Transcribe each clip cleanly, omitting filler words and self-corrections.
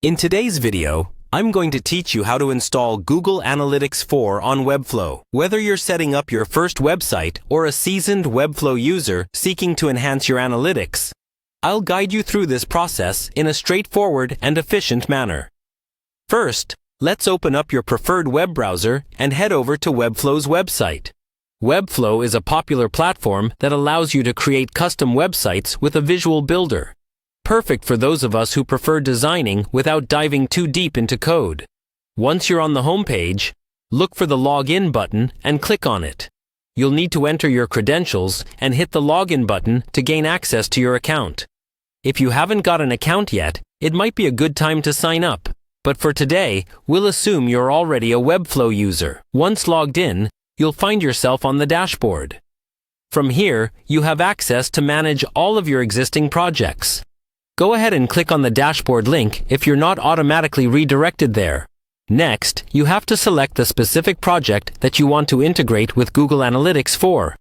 In today's video, I'm going to teach you how to install Google Analytics 4 on Webflow. Whether you're setting up your first website or a seasoned Webflow user seeking to enhance your analytics, I'll guide you through this process in a straightforward and efficient manner. First, let's open up your preferred web browser and head over to Webflow's website. Webflow is a popular platform that allows you to create custom websites with a visual builder. Perfect for those of us who prefer designing without diving too deep into code. Once you're on the home page, look for the Login button and click on it. You'll need to enter your credentials and hit the Login button to gain access to your account. If you haven't got an account yet, it might be a good time to sign up. But for today, we'll assume you're already a Webflow user. Once logged in, you'll find yourself on the dashboard. From here, you have access to manage all of your existing projects. Go ahead and click on the dashboard link if you're not automatically redirected there. Next, you have to select the specific project that you want to integrate with Google Analytics 4.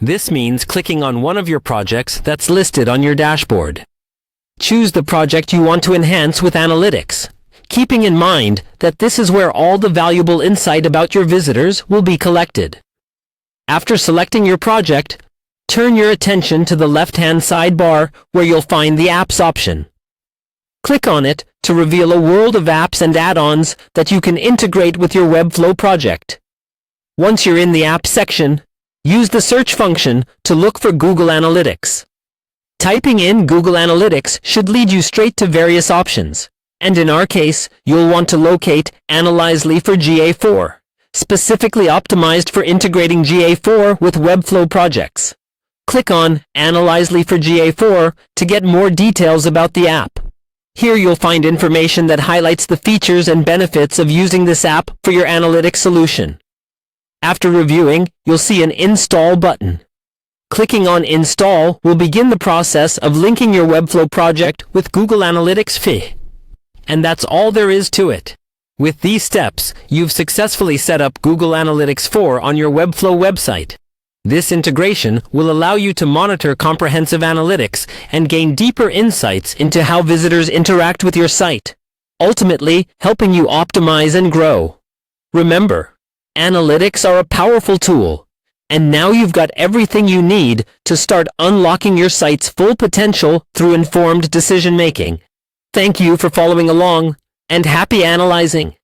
This means clicking on one of your projects that's listed on your dashboard. Choose the project you want to enhance with analytics, keeping in mind that this is where all the valuable insight about your visitors will be collected. After selecting your project, turn your attention to the left-hand sidebar where you'll find the Apps option. Click on it to reveal a world of apps and add-ons that you can integrate with your Webflow project. Once you're in the Apps section, use the search function to look for Google Analytics. Typing in Google Analytics should lead you straight to various options, and in our case, you'll want to locate Analyzely for GA4, specifically optimized for integrating GA4 with Webflow projects. Click on Analyzely for GA4 to get more details about the app. Here you'll find information that highlights the features and benefits of using this app for your analytics solution. After reviewing, you'll see an Install button. Clicking on Install will begin the process of linking your Webflow project with Google Analytics 4. And that's all there is to it. With these steps, you've successfully set up Google Analytics 4 on your Webflow website. This integration will allow you to monitor comprehensive analytics and gain deeper insights into how visitors interact with your site, ultimately helping you optimize and grow. Remember, analytics are a powerful tool, and now you've got everything you need to start unlocking your site's full potential through informed decision-making. Thank you for following along, and happy analyzing!